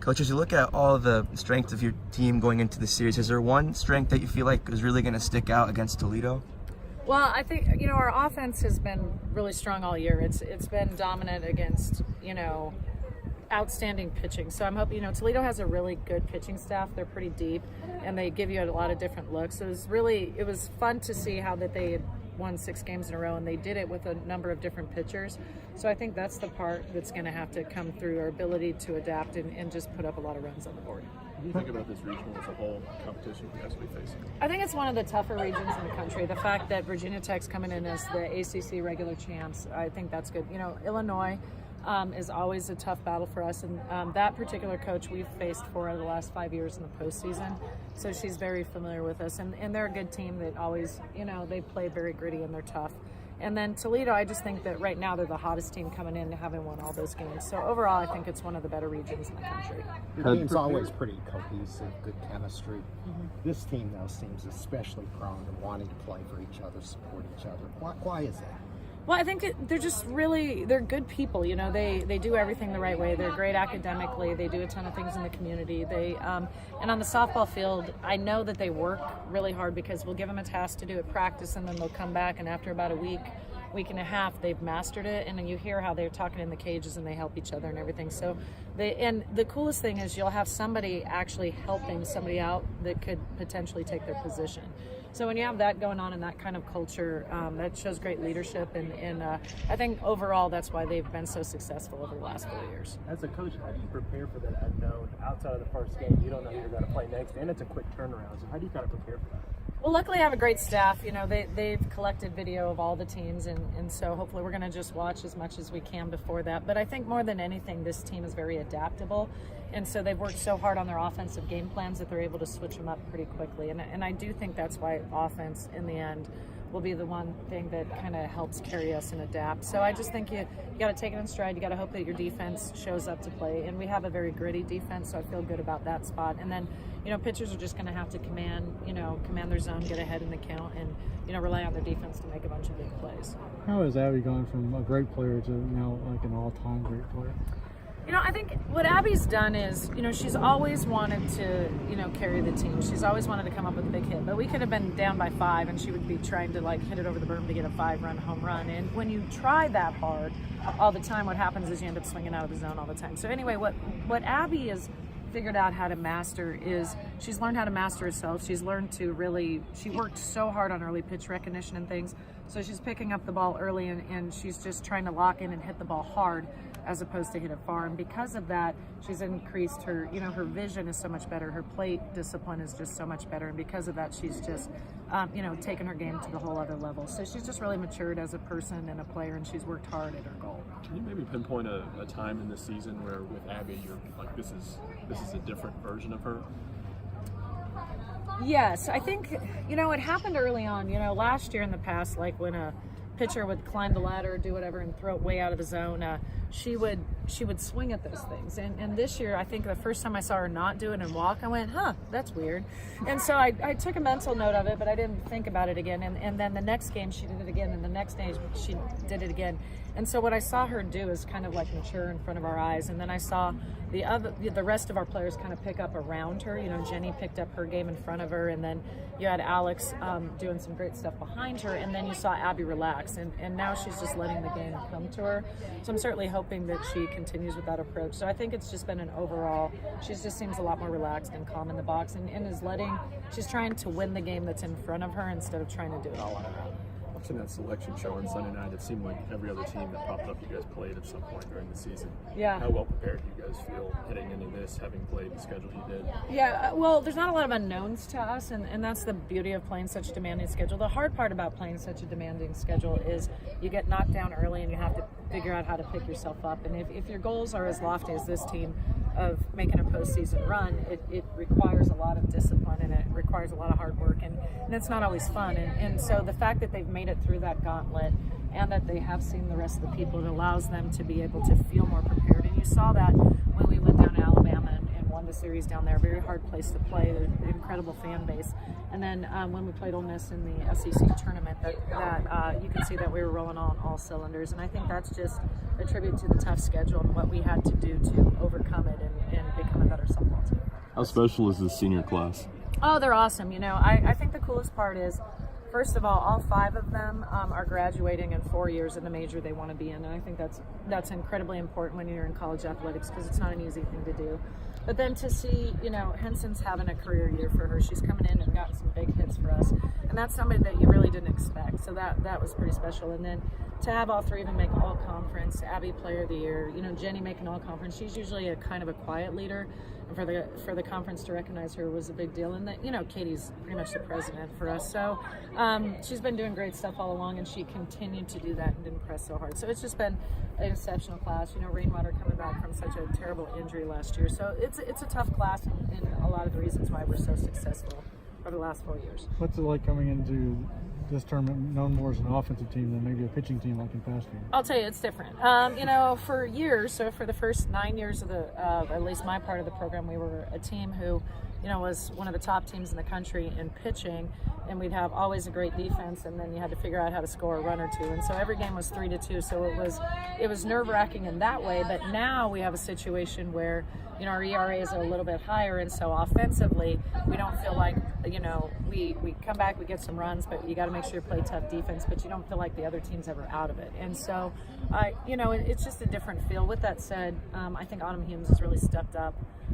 Coach, as you look at all the strengths of your team going into the series, is there one strength that you feel like is really going to stick out against Toledo? Well, I think, our offense has been really strong all year. It's been dominant against, outstanding pitching. So I'm hoping, Toledo has a really good pitching staff. They're pretty deep, and they give you a lot of different looks. So it was fun to see how that they had won 6 games in a row, and they did it with a number of different pitchers. So I think that's the part that's going to have to come through, our ability to adapt and just put up a lot of runs on the board. What do you think about this regional as a whole competition you guys will be facing? I think it's one of the tougher regions in the country. The fact that Virginia Tech's coming in as the ACC regular champs, I think that's good. Illinois is always a tough battle for us, and that particular coach we've faced for the last 5 years in the postseason, so she's very familiar with us, and they're a good team that always, they play very gritty and they're tough. And then Toledo, I just think that right now they're the hottest team coming in, having won all those games. So overall, I think it's one of the better regions in the country. Your team's always pretty cohesive, good chemistry. Mm-hmm. This team, though, seems especially prone to wanting to play for each other, support each other. Why is that? Well, I think they're just they're good people. They do everything the right way. They're great academically. They do a ton of things in the community. And on the softball field, I know that they work really hard because we'll give them a task to do at practice, and then they'll come back, and after about a week and a half, they've mastered it. And then you hear how they're talking in the cages and they help each other and everything. So and the coolest thing is you'll have somebody actually helping somebody out that could potentially take their position. So when you have that going on in that kind of culture, that shows great leadership, and I think overall that's why they've been so successful over the last 4 years. As a coach, how do you prepare for that unknown? Outside of the first game, you don't know who you're going to play next, and it's a quick turnaround. So how do you kind of prepare for that? Well, luckily I have a great staff. They've collected video of all the teams, and so hopefully we're going to just watch as much as we can before that. But I think more than anything, this team is very adaptable, and so they've worked so hard on their offensive game plans that they're able to switch them up pretty quickly. And I do think that's why offense, in the end, will be the one thing that kind of helps carry us and adapt. So I just think you got to take it in stride. You got to hope that your defense shows up to play, and we have a very gritty defense, so I feel good about that spot. And then pitchers are just going to have to command their zone, get ahead in the count, and rely on their defense to make a bunch of big plays. How has Abby gone from a great player to now like an all-time great player? I think what Abby's done is, she's always wanted to, carry the team. She's always wanted to come up with a big hit. But we could have been down by 5, and she would be trying to, hit it over the berm to get a 5-run home run. And when you try that hard all the time, what happens is you end up swinging out of the zone all the time. So anyway, what Abby has figured out how to master is she's learned how to master herself. She's learned to she worked so hard on early pitch recognition and things. So she's picking up the ball early, and she's just trying to lock in and hit the ball hard as opposed to hit it far. And because of that, she's increased her, her vision is so much better. Her plate discipline is just so much better. And because of that, she's just, taken her game to the whole other level. So she's just really matured as a person and a player, and she's worked hard at her goal. Can you maybe pinpoint a time in this season where with Abby, you're like, this is a different version of her? Yes, I think, it happened early on. Last year in the past, like when a pitcher would climb the ladder or do whatever and throw it way out of the zone, she would swing at those things. And this year, I think the first time I saw her not do it and walk, I went, that's weird. And so I took a mental note of it, but I didn't think about it again. And then the next game, she did it again, and the next day, she did it again. And so what I saw her do is kind of mature in front of our eyes. And then I saw the rest of our players kind of pick up around her. Jenny picked up her game in front of her, and then you had Alex doing some great stuff behind her, and then you saw Abby relax. And now she's just letting the game come to her. So I'm certainly hoping that she continues with that approach. So I think it's just been an overall, she just seems a lot more relaxed and calm in the box, and she's trying to win the game that's in front of her instead of trying to do it all on her own. Watching that selection show on Sunday night, it seemed like every other team that popped up, you guys played at some point during the season. Yeah. How well prepared do you guys feel heading into this, having played the schedule you did? Yeah, well, there's not a lot of unknowns to us, and that's the beauty of playing such a demanding schedule. The hard part about playing such a demanding schedule is you get knocked down early and you have to figure out how to pick yourself up. And if your goals are as lofty as this team of making a postseason run, it requires a lot of discipline, and it requires a lot of hard work, and it's not always fun. And so the fact that they've made it through that gauntlet and that they have seen the rest of the people, it allows them to be able to feel more prepared. And you saw that when we went down to Alabama and won the series down there. Very hard place to play, an incredible fan base. And then when we played Ole Miss in the SEC tournament, that you can see that we were rolling on all cylinders. And I think that's just a tribute to the tough schedule and what we had to do to overcome it and become a better How special is this senior class? Oh, they're awesome. You know, I think the coolest part is, first of all 5 of them are graduating in 4 years in the major they want to be in, and I think that's incredibly important when you're in college athletics, because it's not an easy thing to do. But then to see, you know, Henson's having a career year for her. She's coming in and got some big hits for us, and that's somebody that you really didn't expect. So that was pretty special. And then to have all 3 of them make all conference, Abby Player of the Year, you know, Jenny making all conference. She's usually a kind of a quiet leader, and for the conference to recognize her was a big deal. And that, you know, Katie's pretty much the president for us, so she's been doing great stuff all along, and she continued to do that and didn't press so hard. So it's just been an exceptional class. You know, Rainwater coming back from such a terrible injury last year, so it's a tough class, and a lot of the reasons why we're so successful over the last 4 years. What's it like coming into this tournament known more as an offensive team than maybe a pitching team like in past years? I'll tell you, it's different. You know, for years, so for the first 9 years of at least my part of the program, we were a team who, you know, was one of the top teams in the country in pitching, and we'd have always a great defense, and then you had to figure out how to score a run or two, and so every game was 3-2, so it was nerve-wracking in that way. But now we have a situation where, you know, our ERAs are a little bit higher, and so offensively we don't feel like, you know, we come back, we get some runs, but you got to make sure you play tough defense, but you don't feel like the other team's ever out of it. And so you know, it's just a different feel. With that said, I think Autumn Humes has really stepped up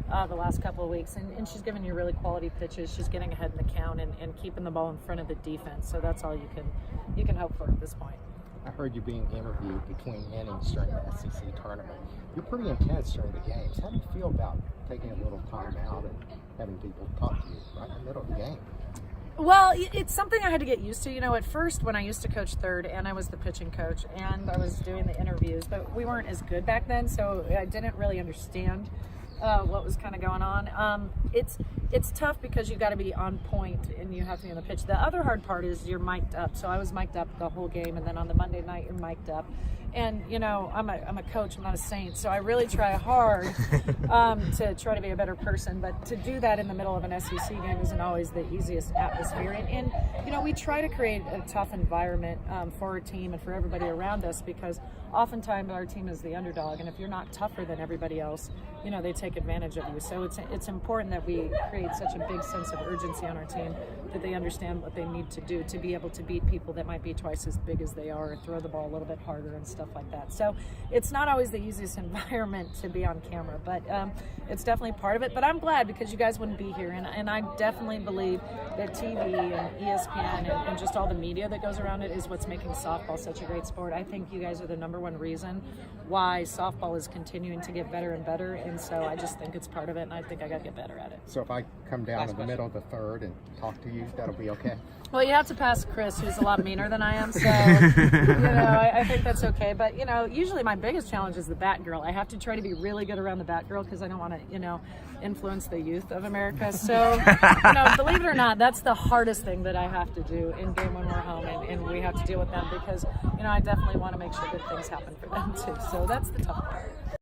the last couple of weeks, and she's giving you really quality pitches. She's getting ahead in the count and keeping the ball in front of the defense, so that's all you can hope for at this point. I heard you being interviewed between innings during the SEC tournament. You're pretty intense during the games. How do you feel about taking a little time out and having people talk to you right in the middle of the game? Well, it's something I had to get used to. You know, at first when I used to coach third, and I was the pitching coach, and I was doing the interviews, but we weren't as good back then, so I didn't really understand what was kind of going on. It's tough because you got to be on point and you have to be on the pitch. The other hard part is you're mic'd up. So I was mic'd up the whole game, and then on the Monday night you're mic'd up. And you know, I'm a coach, I'm not a saint, so I really try hard to try to be a better person. But to do that in the middle of an SEC game isn't always the easiest atmosphere. And you know, we try to create a tough environment for our team and for everybody around us, because oftentimes our team is the underdog, and if you're not tougher than everybody else, you know, they take advantage of you. So it's important that we create such a big sense of urgency on our team that they understand what they need to do to be able to beat people that might be twice as big as they are, or throw the ball a little bit harder and stuff like that. So it's not always the easiest environment to be on camera, but it's definitely part of it. But I'm glad, because you guys wouldn't be here, and I definitely believe that TV and ESPN and just all the media that goes around it is what's making softball such a great sport. I think you guys are the #1 reason why softball is continuing to get better and better, and so I just think it's part of it, and I think I got to get better at it. So if I come down in the middle of the third and talk to you, that'll be okay? Well, you have to pass Chris, who's a lot meaner than I am, so you know, I think that's okay. But you know, usually my biggest challenge is the bat girl. I have to try to be really good around the bat girl, because I don't want to, you know, influence the youth of America. So, you know, believe it or not, that's the hardest thing that I have to do in game when we're home, and we have to deal with them, because you know, I definitely want to make sure good things happen for them too. So that's the tough part.